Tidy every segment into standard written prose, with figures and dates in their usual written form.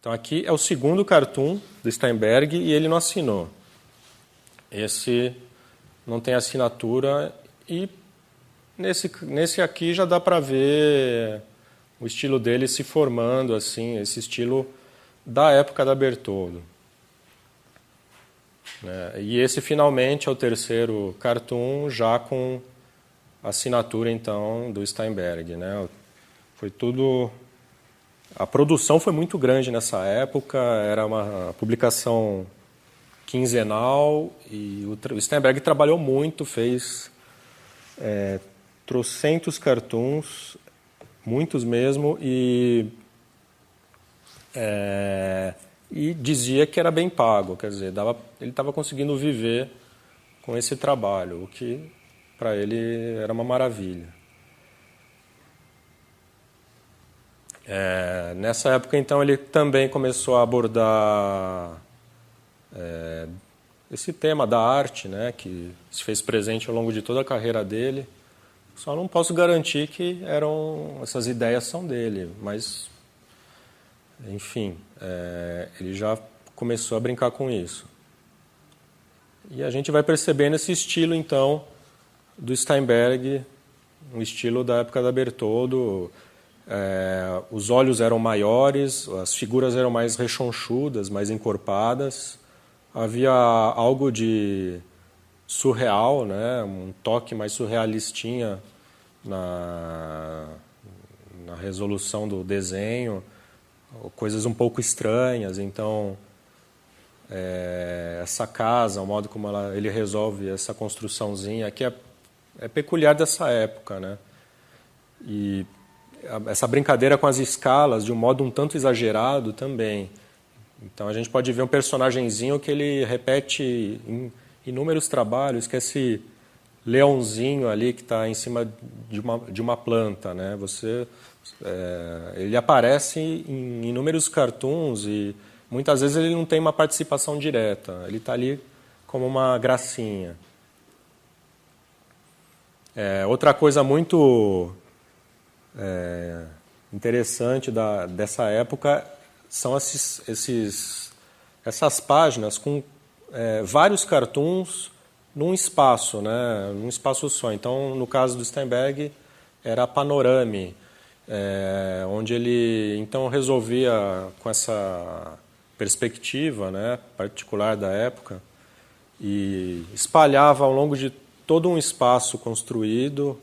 Então aqui é o segundo cartoon do Steinberg e ele não assinou. Esse não tem assinatura e nesse aqui já dá para ver o estilo dele se formando, assim, esse estilo da época da Bertoldo. E esse finalmente é o terceiro cartoon já com assinatura então do Steinberg, né? Foi tudo. A produção foi muito grande nessa época, era uma publicação quinzenal e o Steinberg trabalhou muito, fez trocentos cartoons, muitos mesmo, e dizia que era bem pago, quer dizer, ele estava conseguindo viver com esse trabalho, o que para ele era uma maravilha. Nessa época, então, ele também começou a abordar esse tema da arte, né, que se fez presente ao longo de toda a carreira dele. Só não posso garantir que essas ideias são dele, mas, enfim, ele já começou a brincar com isso. E a gente vai percebendo esse estilo, então, do Steinberg, um estilo da época da Bertoldo. Os olhos eram maiores, as figuras eram mais rechonchudas, mais encorpadas. Havia algo de surreal, né? Um toque mais surrealistinha na resolução do desenho, coisas um pouco estranhas. Então, essa casa, o modo como ele resolve essa construçãozinha aqui é peculiar dessa época, né? E essa brincadeira com as escalas, de um modo um tanto exagerado também. Então a gente pode ver um personagenzinho que ele repete em inúmeros trabalhos, que é esse leãozinho ali que está em cima de uma planta, né? Ele aparece em inúmeros cartoons e muitas vezes ele não tem uma participação direta, ele está ali como uma gracinha. Outra coisa muito interessante dessa época são essas páginas com vários cartoons num espaço, né? Num espaço só. Então, no caso do Steinberg, era a Panorame, onde ele então resolvia com essa perspectiva, né, particular da época e espalhava ao longo de todo um espaço construído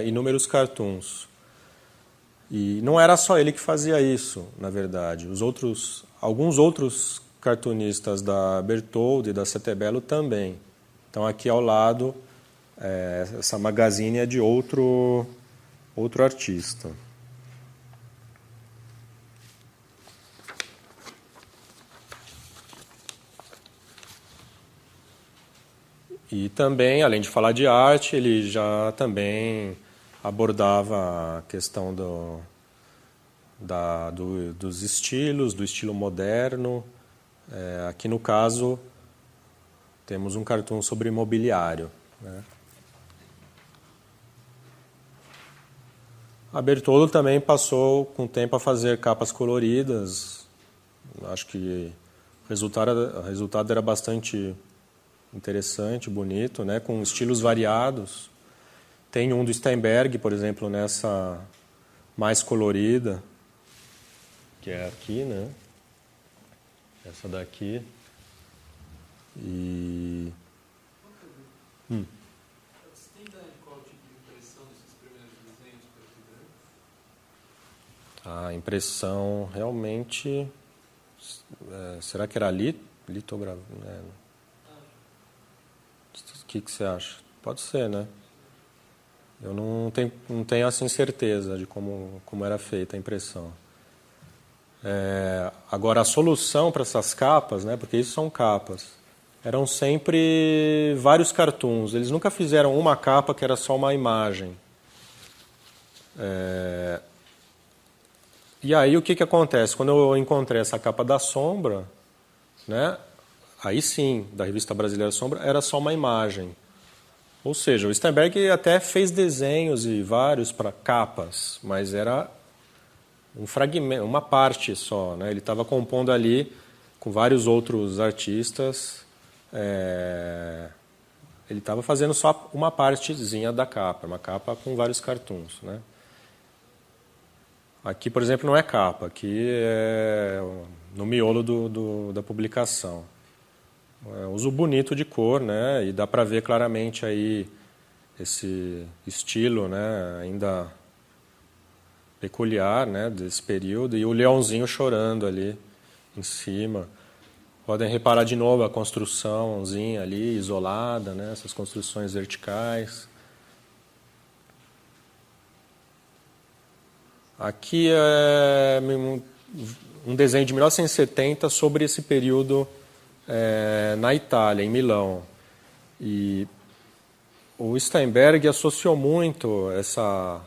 inúmeros cartoons. E não era só ele que fazia isso, na verdade. Alguns outros cartunistas da Bertoldo e da Settebello também. Então, aqui ao lado, essa magazine é de outro artista. E também, além de falar de arte, ele já também abordava a questão dos estilos, do estilo moderno. Aqui no caso, temos um cartoon sobre imobiliário, né? A Bertoldo também passou com o tempo a fazer capas coloridas. Acho que o resultado era bastante interessante, bonito, né? Com estilos variados. Tem um do Steinberg, por exemplo, nessa mais colorida, que é aqui, né? Essa daqui. E... Você tem ideia de qual tipo de impressão desses primeiros desenhos preto e branco? A impressão realmente... será que era litografia? O que você acha? Pode ser, né? Eu não tenho assim certeza de como era feita a impressão. Agora, a solução para essas capas, né, porque isso são capas, eram sempre vários cartoons. Eles nunca fizeram uma capa que era só uma imagem. E aí o que acontece? Quando eu encontrei essa capa da Sombra, né, aí sim, da Revista Brasileira Sombra, era só uma imagem. Ou seja, o Steinberg até fez desenhos e vários para capas, mas era um fragmento, uma parte só, né? Ele estava compondo ali com vários outros artistas. Ele estava fazendo só uma partezinha da capa, uma capa com vários cartoons, né? Aqui, por exemplo, não é capa, aqui é no miolo da publicação. É um uso bonito de cor, né? E dá para ver claramente aí esse estilo, né? Ainda peculiar, né? Desse período, e o leãozinho chorando ali em cima. Podem reparar de novo a construçãozinha ali, isolada, né? Essas construções verticais. Aqui é um desenho de 1970 sobre esse período na Itália, em Milão. E o Steinberg associou muito essa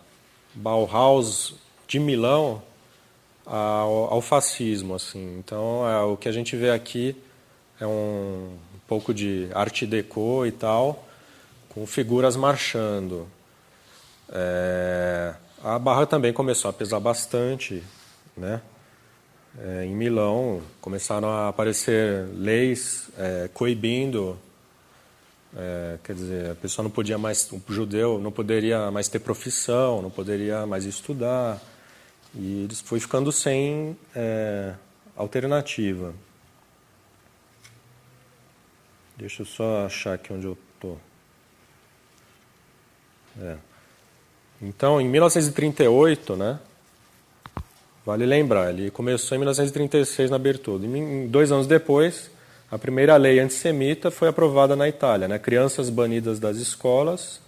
Bauhaus de Milão ao fascismo, assim. Então, o que a gente vê aqui é um pouco de arte déco e tal, com figuras marchando. A barra também começou a pesar bastante, né? Em Milão começaram a aparecer leis coibindo, quer dizer, a pessoa não podia mais, o judeu não poderia mais ter profissão, não poderia mais estudar, e eles foi ficando sem alternativa. Deixa eu só achar aqui onde eu estou. Então, em 1938, né, vale lembrar, ele começou em 1936 na Bertoldo. E 2 anos depois, a primeira lei antissemita foi aprovada na Itália, né? Crianças banidas das escolas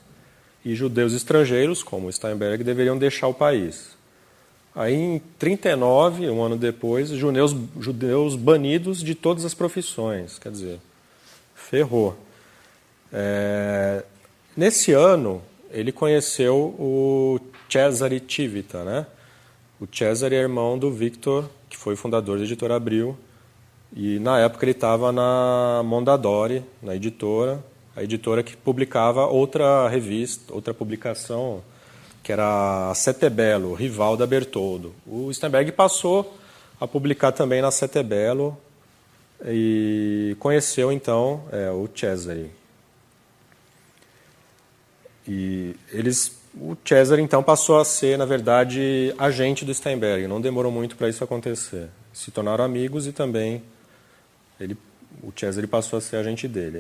e judeus estrangeiros, como Steinberg, deveriam deixar o país. Aí, em 1939, um ano depois, judeus banidos de todas as profissões. Quer dizer, ferrou. Nesse ano, ele conheceu o Cesare Civita, né? O Cesare é irmão do Victor, que foi o fundador da Editora Abril. E, na época, ele estava na Mondadori, na editora, a editora que publicava outra revista, outra publicação, que era a Sette Bello, rival da Bertoldo. O Steinberg passou a publicar também na Sette Bello e conheceu, então, o Cesare. E o Cesare, então, passou a ser, na verdade, agente do Steinberg. Não demorou muito para isso acontecer. Se tornaram amigos e também o Cesare passou a ser agente dele.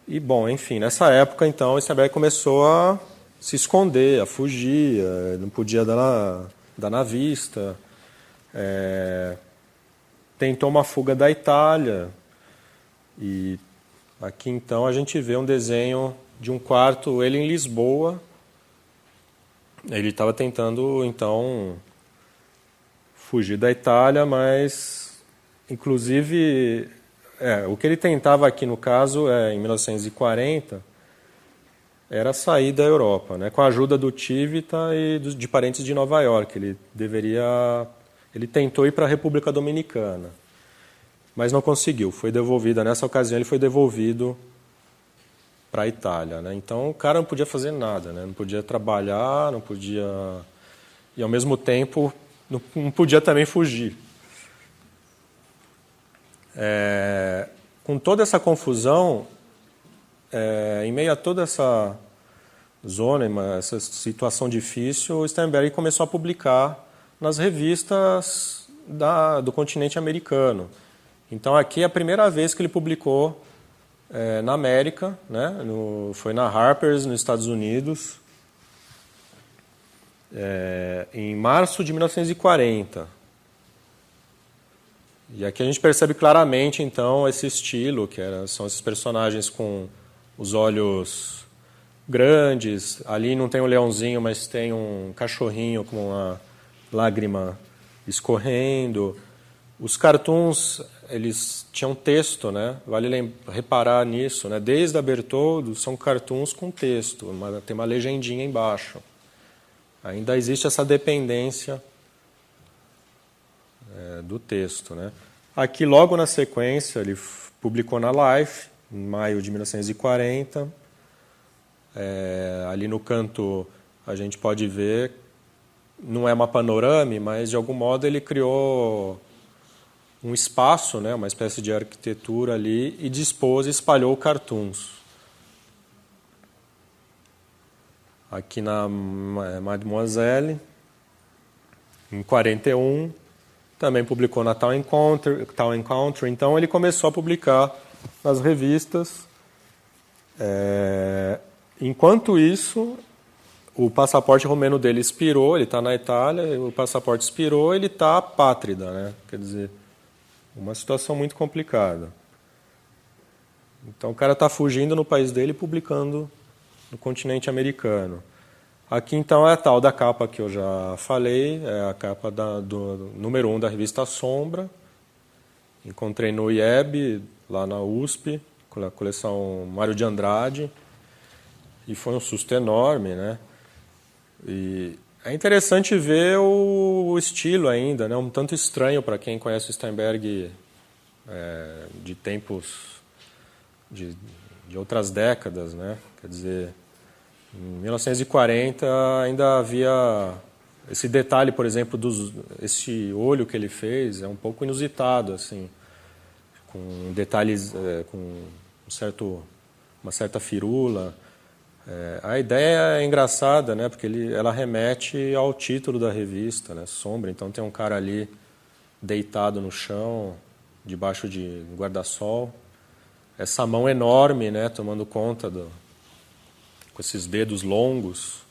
E, bom, enfim, nessa época, então, o Steinberg começou a se esconder, a fugir, não podia dar na vista. Tentou uma fuga da Itália. E aqui, então, a gente vê um desenho de um quarto, ele em Lisboa. Ele estava tentando, então, fugir da Itália, mas, inclusive, o que ele tentava aqui, no caso, em 1940, era sair da Europa, né, com a ajuda do Civita e de parentes de Nova York. Ele tentou ir para a República Dominicana, mas não conseguiu. Foi devolvido, nessa ocasião, ele foi devolvido para a Itália, né? Então o cara não podia fazer nada, né? Não podia trabalhar, não podia, e ao mesmo tempo não podia também fugir. Com toda essa confusão, em meio a toda essa zona, essa situação difícil, o Steinberg começou a publicar nas revistas do continente americano. Então aqui é a primeira vez que ele publicou na América, né? Foi na Harper's, nos Estados Unidos, em março de 1940. E aqui a gente percebe claramente, então, esse estilo, são esses personagens com os olhos grandes. Ali não tem um leãozinho, mas tem um cachorrinho com uma lágrima escorrendo. Os cartoons, eles tinham texto, né? Vale reparar nisso, né? Desde a Bertoldo, são cartoons com texto, tem uma legendinha embaixo. Ainda existe essa dependência do texto, né? Aqui, logo na sequência, ele publicou na Life, em maio de 1940. Ali no canto, a gente pode ver não é uma panorama, mas de algum modo ele criou um espaço, né, uma espécie de arquitetura ali, e dispôs e espalhou cartoons. Aqui na Mademoiselle, em 41, também publicou na Town Encounter, então ele começou a publicar nas revistas. Enquanto isso, o passaporte romeno dele expirou, ele está na Itália, o passaporte expirou, ele está apátrida, né? Quer dizer, uma situação muito complicada. Então o cara está fugindo no país dele e publicando no continente americano. Aqui então é a tal da capa que eu já falei, é a capa do número 1 da revista Sombra. Encontrei no IEB, lá na USP, com a coleção Mário de Andrade, e foi um susto enorme, né? E é interessante ver o estilo ainda, né? Um tanto estranho para quem conhece o Steinberg de tempos, de outras décadas, né? Quer dizer, em 1940 ainda havia esse detalhe, por exemplo, esse olho que ele fez, é um pouco inusitado, assim, com detalhes, com uma certa firula. A ideia é engraçada, né? Porque ela remete ao título da revista, né? Sombra. Então tem um cara ali deitado no chão, debaixo de guarda-sol. Essa mão enorme, né? Tomando conta com esses dedos longos,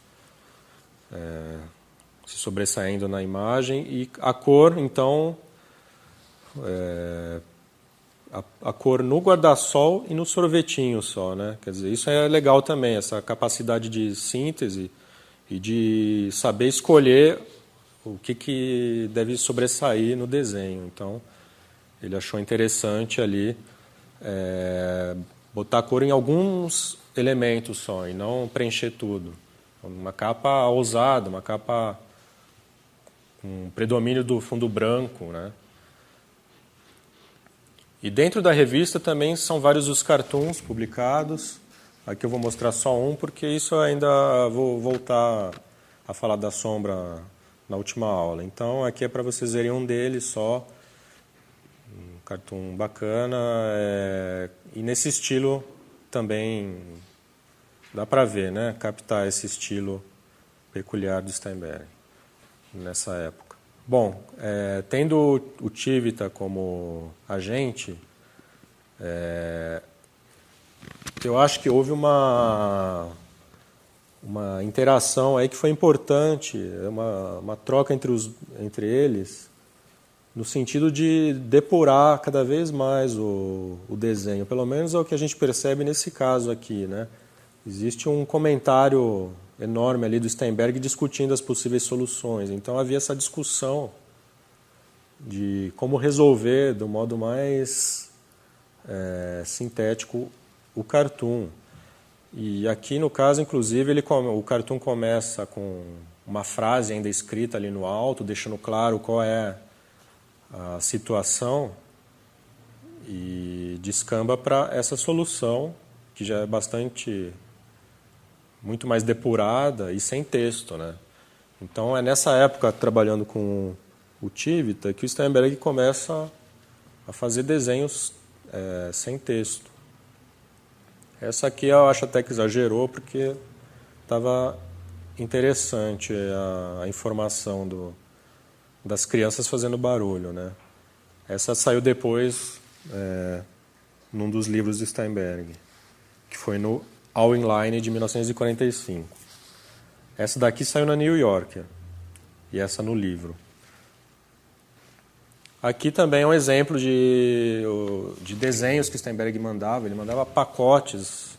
se sobressaindo na imagem. E a cor, então, a cor no guarda-sol e no sorvetinho só, né? Quer dizer, isso é legal também, essa capacidade de síntese e de saber escolher o que deve sobressair no desenho. Então, ele achou interessante ali botar a cor em alguns elementos só e não preencher tudo. Uma capa ousada, uma capa com predomínio do fundo branco, né? E dentro da revista também são vários os cartoons publicados. Aqui eu vou mostrar só um, porque isso eu ainda vou voltar a falar da Sombra na última aula. Então aqui é para vocês verem um deles só, um cartoon bacana, e nesse estilo também dá para ver, né? Captar esse estilo peculiar do Steinberg nessa época. Bom, tendo o Civita como agente, eu acho que houve uma interação aí que foi importante, uma troca entre eles, no sentido de depurar cada vez mais o desenho. Pelo menos é o que a gente percebe nesse caso aqui, né? Existe um comentário enorme ali do Steinberg discutindo as possíveis soluções. Então havia essa discussão de como resolver do modo mais sintético o cartoon. E aqui no caso, inclusive, o cartoon começa com uma frase ainda escrita ali no alto, deixando claro qual é a situação, e descamba para essa solução, que já é muito mais depurada e sem texto, né? Então é nessa época, trabalhando com o Civita, que o Steinberg começa a fazer desenhos sem texto. Essa aqui eu acho até que exagerou, porque estava interessante a informação das crianças fazendo barulho, né? Essa saiu depois num dos livros do Steinberg, que foi no All Inline de 1945. Essa daqui saiu na New Yorker, e essa no livro. Aqui também é um exemplo de desenhos que o Steinberg mandava. Ele mandava pacotes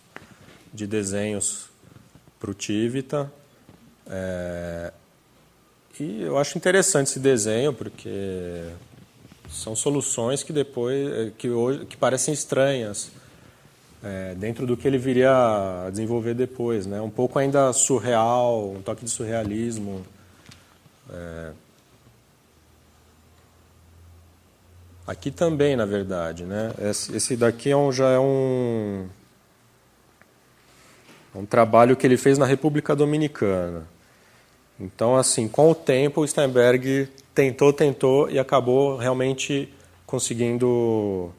de desenhos para o Civita. E eu acho interessante esse desenho, porque são soluções que que parecem estranhas dentro do que ele viria a desenvolver depois, né? Um pouco ainda surreal, um toque de surrealismo. Aqui também, na verdade, né? Esse daqui já é um trabalho que ele fez na República Dominicana. Então, assim, com o tempo, o Steinberg tentou e acabou realmente conseguindo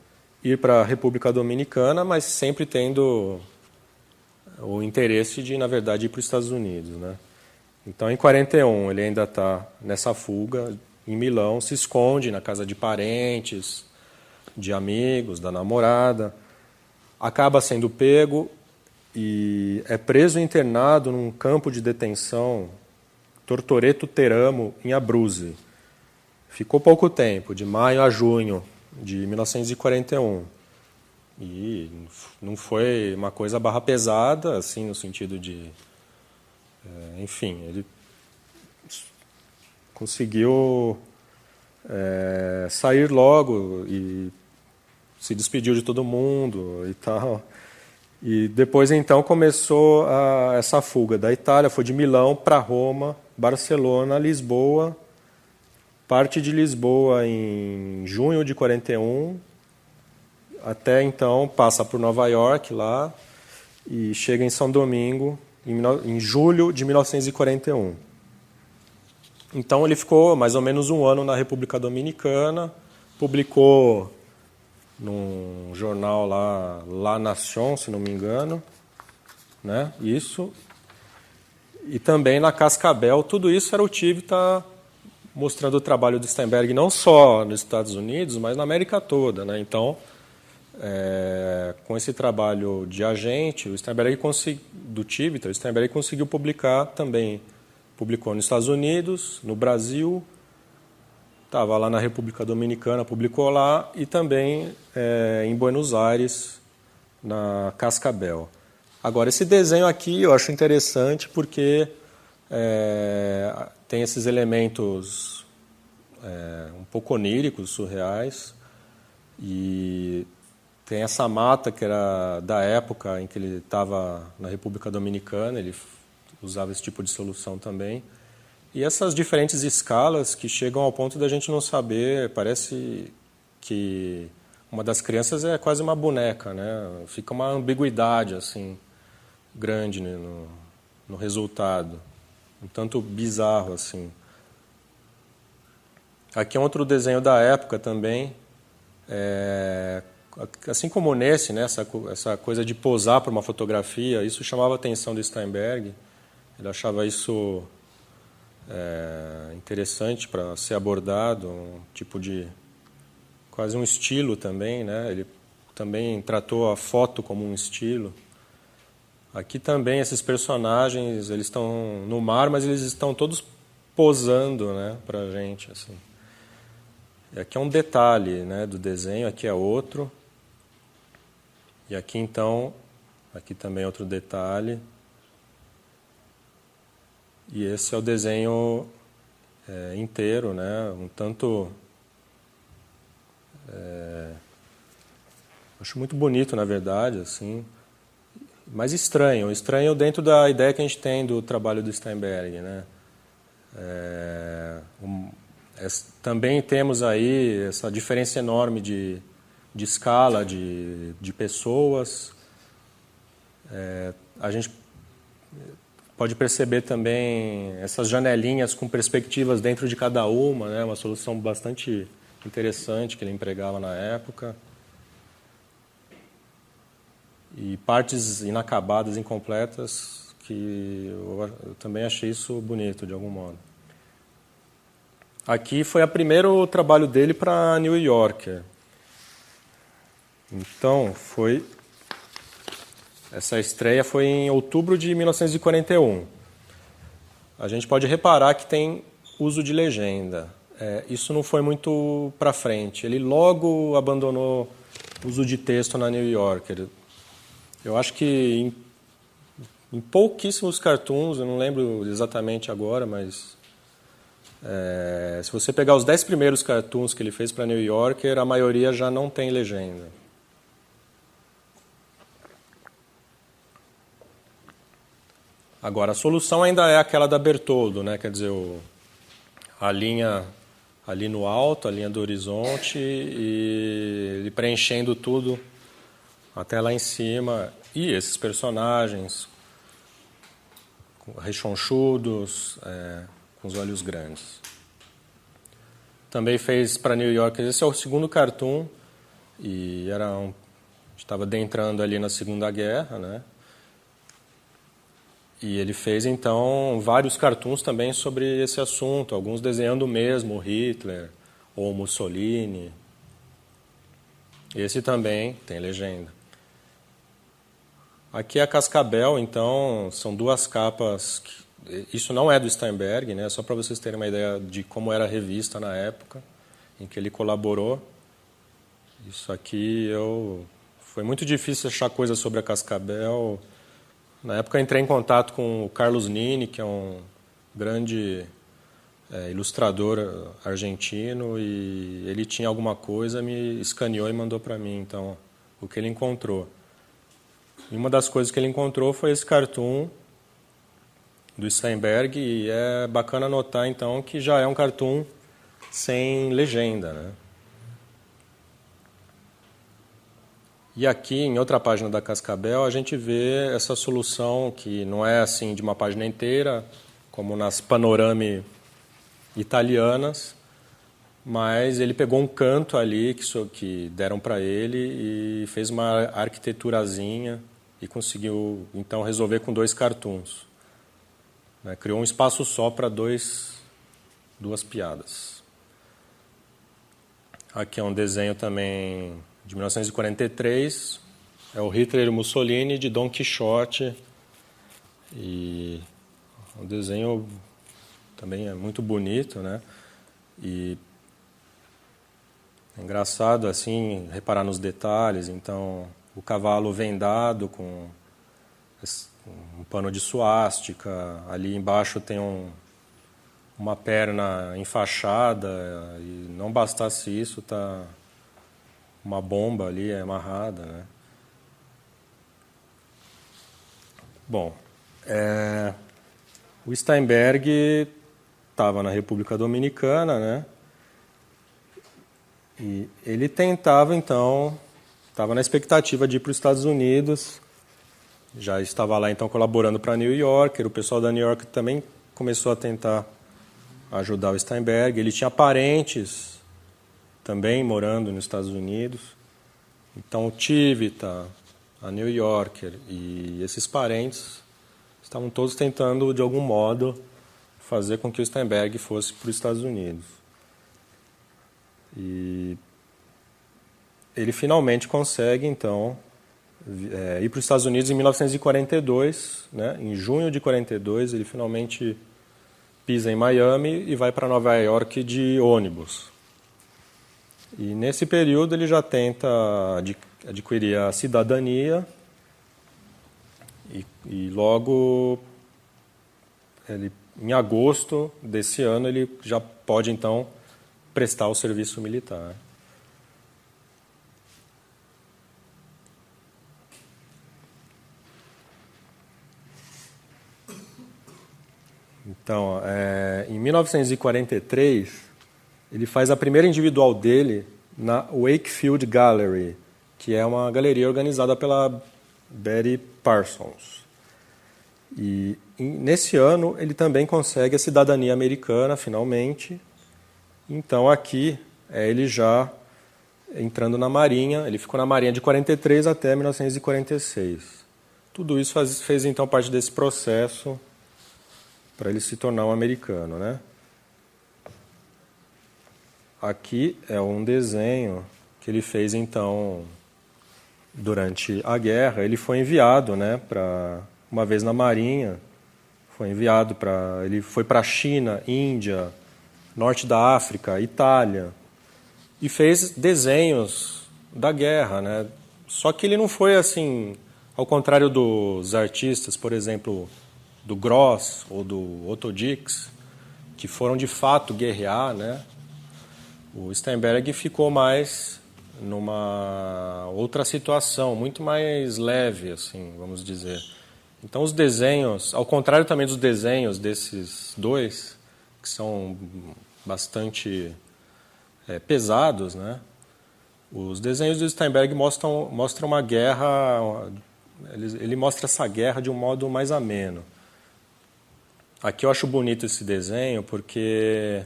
ir para a República Dominicana, mas sempre tendo o interesse de, na verdade, ir para os Estados Unidos, né? Então, em 41, ele ainda está nessa fuga em Milão, se esconde na casa de parentes, de amigos, da namorada, acaba sendo pego e é preso e internado num campo de detenção, Tortoreto Teramo, em Abruzzi. Ficou pouco tempo, de maio a junho de 1941. E não foi uma coisa barra pesada, assim, no sentido de... enfim, ele conseguiu sair logo e se despediu de todo mundo e tal. E depois, então, começou essa fuga da Itália, foi de Milão para Roma, Barcelona, Lisboa, parte de Lisboa em junho de 41, até então passa por Nova York lá e chega em São Domingo em julho de 1941. Então ele ficou mais ou menos um ano na República Dominicana, publicou num jornal lá, La Nation, se não me engano, né? Isso. E também na Cascavel, tudo isso era o Tivita mostrando o trabalho do Steinberg não só nos Estados Unidos, mas na América toda, né? Então, com esse trabalho de agente, o Steinberg do Tivita, o Steinberg conseguiu publicar também. Publicou nos Estados Unidos, no Brasil, estava lá na República Dominicana, publicou lá, e também em Buenos Aires, na Cascavel. Agora, esse desenho aqui eu acho interessante porque tem esses elementos um pouco oníricos, surreais, e tem essa mata que era da época em que ele estava na República Dominicana, ele usava esse tipo de solução também. E essas diferentes escalas que chegam ao ponto da gente não saber, parece que uma das crianças é quase uma boneca, né? Fica uma ambiguidade assim grande, né, no resultado, um tanto bizarro assim. Aqui é outro desenho da época também, assim como nesse, né, essa coisa de posar para uma fotografia, isso chamava a atenção do Steinberg. Ele achava isso interessante para ser abordado, um tipo de quase um estilo também, né? Ele também tratou a foto como um estilo. Aqui também esses personagens, eles estão no mar, mas eles estão todos posando, né, para a gente, assim. E aqui é um detalhe, né, do desenho, aqui é outro. E aqui então, aqui também é outro detalhe. E esse é o desenho inteiro, né? Um tanto... acho muito bonito, na verdade, assim, mas estranho. Estranho dentro da ideia que a gente tem do trabalho do Steinberg, né? Também temos aí essa diferença enorme de escala, de pessoas. A gente pode perceber também essas janelinhas com perspectivas dentro de cada uma, né? Uma solução bastante interessante que ele empregava na época. E partes inacabadas, incompletas, que eu também achei isso bonito, de algum modo. Aqui foi o primeiro trabalho dele para New Yorker. Então, essa estreia foi em outubro de 1941. A gente pode reparar que tem uso de legenda. Isso não foi muito para frente. Ele logo abandonou o uso de texto na New Yorker. Eu acho que em pouquíssimos cartoons, eu não lembro exatamente agora, mas se você pegar os 10 primeiros cartoons que ele fez para New Yorker, a maioria já não tem legenda. Agora, a solução ainda é aquela da Bertoldo, né? Quer dizer, a linha ali no alto, a linha do horizonte, e ele preenchendo tudo até lá em cima. E esses personagens rechonchudos, com os olhos grandes. Também fez para New York, esse é o segundo cartoon, e estava adentrando ali na Segunda Guerra, né? E ele fez, então, vários cartoons também sobre esse assunto, alguns desenhando mesmo o Hitler ou Mussolini. Esse também tem legenda. Aqui é a Cascabel, então, são duas capas. Isso não é do Steinberg, né? Só para vocês terem uma ideia de como era a revista na época em que ele colaborou. Isso aqui foi muito difícil achar coisa sobre a Cascabel. Na época eu entrei em contato com o Carlos Nini, que é um grande ilustrador argentino, e ele tinha alguma coisa, me escaneou e mandou para mim, então, o que ele encontrou. E uma das coisas que ele encontrou foi esse cartoon do Steinberg, e é bacana notar, então, que já é um cartoon sem legenda, né? E aqui, em outra página da Cascabel, a gente vê essa solução que não é assim de uma página inteira, como nas panorame italianas, mas ele pegou um canto ali que deram para ele e fez uma arquiteturazinha e conseguiu, então, resolver com 2 cartoons. Né? Criou um espaço só para duas piadas. Aqui é um desenho também de 1943, é o Hitler e Mussolini de Dom Quixote, e o desenho também é muito bonito, né? E é engraçado assim reparar nos detalhes. Então, o cavalo vendado com um pano de suástica, ali embaixo tem uma perna enfaixada, e não bastasse isso, tá uma bomba ali amarrada, né? Bom, o Steinberg estava na República Dominicana, né? E ele tentava, então, estava na expectativa de ir para os Estados Unidos, já estava lá, então, colaborando para New Yorker. O pessoal da New York também começou a tentar ajudar o Steinberg. Ele tinha parentes também morando nos Estados Unidos. Então, o Tivita, a New Yorker e esses parentes estavam todos tentando, de algum modo, fazer com que o Steinberg fosse para os Estados Unidos. E ele finalmente consegue, então, ir para os Estados Unidos em 1942. Né? Em junho de 42, ele finalmente pisa em Miami e vai para Nova York de ônibus. E nesse período ele já tenta adquirir a cidadania e logo, em agosto desse ano, ele já pode, então, prestar o serviço militar. Então, em 1943... ele faz a primeira individual dele na Wakefield Gallery, que é uma galeria organizada pela Betty Parsons. E nesse ano ele também consegue a cidadania americana, finalmente. Então aqui ele já entrando na Marinha. Ele ficou na Marinha de 43 até 1946. Tudo isso fez então parte desse processo para ele se tornar um americano, né? Aqui é um desenho que ele fez, então, durante a guerra. Ele foi enviado, né, uma vez na Marinha, ele foi para a China, Índia, Norte da África, Itália, e fez desenhos da guerra, né? Só que ele não foi assim, ao contrário dos artistas, por exemplo, do Gross ou do Otto Dix, que foram de fato guerrear, né? O Steinberg ficou mais numa outra situação, muito mais leve, assim, vamos dizer. Então os desenhos, ao contrário também dos desenhos desses dois, que são bastante pesados, né? Os desenhos do Steinberg mostram uma guerra, ele mostra essa guerra de um modo mais ameno. Aqui eu acho bonito esse desenho porque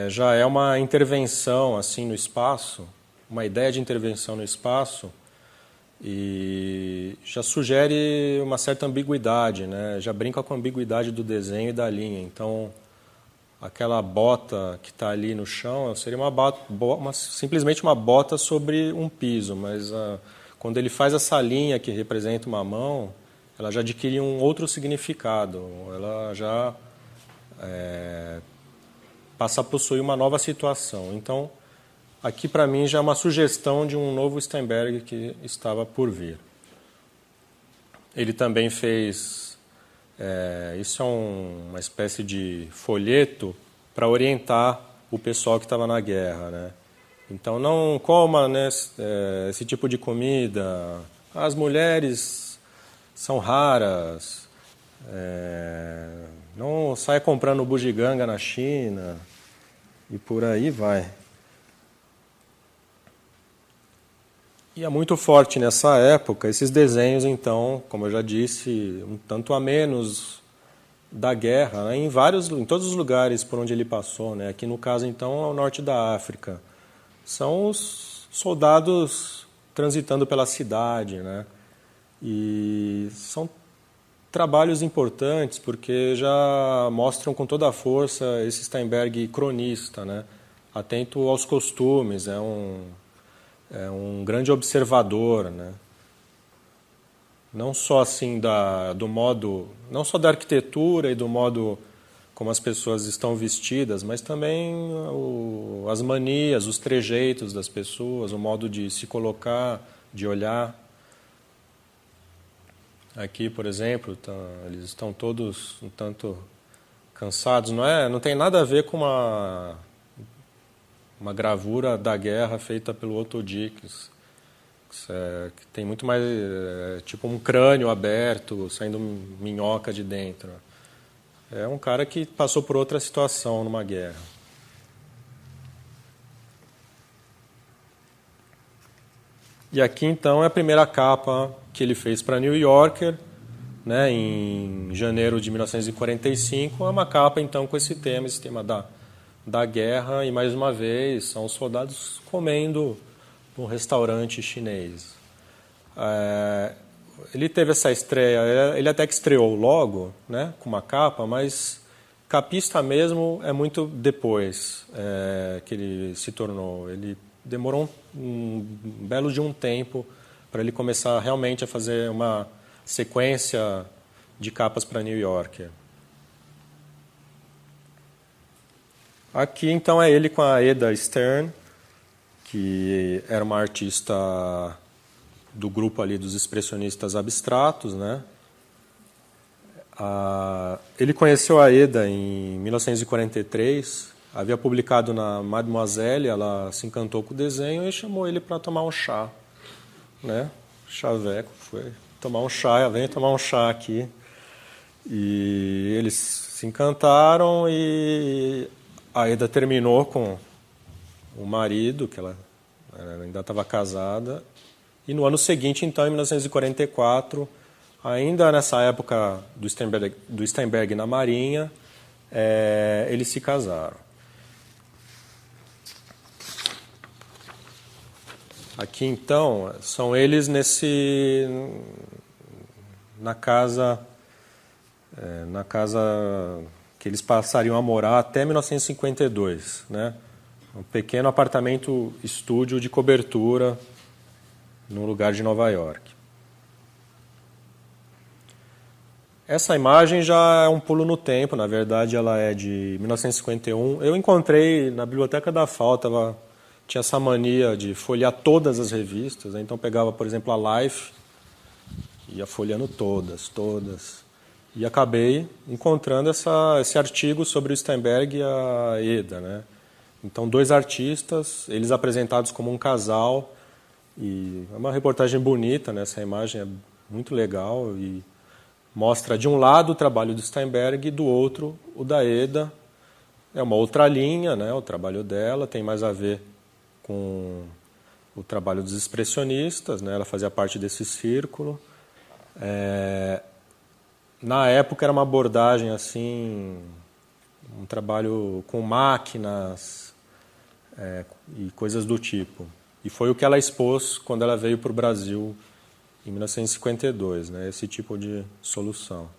já é uma intervenção assim no espaço, uma ideia de intervenção no espaço, e já sugere uma certa ambiguidade, né? Já brinca com a ambiguidade do desenho e da linha. Então, aquela bota que está ali no chão seria simplesmente uma bota sobre um piso, mas quando ele faz essa linha que representa uma mão, ela já adquire um outro significado, ela já passa a possuir uma nova situação. Então, aqui para mim já é uma sugestão de um novo Steinberg que estava por vir. Ele também fez, isso é uma espécie de folheto para orientar o pessoal que estava na guerra, né? Então, não coma, né, esse tipo de comida, as mulheres são raras, não saia comprando bugiganga na China e por aí vai. E é muito forte nessa época esses desenhos, então, como eu já disse, um tanto a menos da guerra, né, em todos os lugares por onde ele passou, né? Aqui no caso, então, é o norte da África. São os soldados transitando pela cidade, né? E são trabalhos importantes porque já mostram com toda a força esse Steinberg cronista, né? Atento aos costumes, é um grande observador, né? Não só assim do modo, não só da arquitetura e do modo como as pessoas estão vestidas, mas também as manias, os trejeitos das pessoas, o modo de se colocar, de olhar. Aqui, por exemplo, eles estão todos um tanto cansados. Não tem nada a ver com uma gravura da guerra feita pelo Otto Dix, que tem muito mais tipo um crânio aberto, saindo minhoca de dentro. É um cara que passou por outra situação numa guerra. E aqui, então, é a primeira capa que ele fez para New Yorker, né, em janeiro de 1945. É uma capa, então, com esse tema da guerra. E, mais uma vez, são os soldados comendo num restaurante chinês. Ele teve essa estreia, ele até que estreou logo, né, com uma capa, mas capista mesmo é muito depois que ele se tornou. Ele demorou um belo de um tempo para ele começar realmente a fazer uma sequência de capas para New Yorker. Aqui, então, é ele com a Eda Stern, que era uma artista do grupo ali dos expressionistas abstratos, né? Ele conheceu a Eda em 1943, havia publicado na Mademoiselle, ela se encantou com o desenho e chamou ele para tomar um chá, né? Chaveco, foi tomar um chá, vem tomar um chá aqui. E eles se encantaram e a Eda terminou com o marido, que ela ainda estava casada. E no ano seguinte, então, em 1944, ainda nessa época do Steinberg na Marinha, eles se casaram. Aqui, então, são eles na casa que eles passariam a morar até 1952, né? Um pequeno apartamento estúdio de cobertura no lugar de Nova York. Essa imagem já é um pulo no tempo, na verdade ela é de 1951. Eu encontrei na Biblioteca da FAO, tinha essa mania de folhear todas as revistas, né? Então pegava, por exemplo, a Life, ia folheando todas. E acabei encontrando esse artigo sobre o Steinberg e a Eda, né? Então, dois artistas, eles apresentados como um casal, e é uma reportagem bonita, né? Essa imagem é muito legal e mostra de um lado o trabalho do Steinberg e do outro o da Eda. É uma outra linha, né? O trabalho dela tem mais a ver com o trabalho dos expressionistas, né? Ela fazia parte desse círculo. Na época era uma abordagem assim, um trabalho com máquinas e coisas do tipo. E foi o que ela expôs quando ela veio para o Brasil em 1952, né, esse tipo de solução.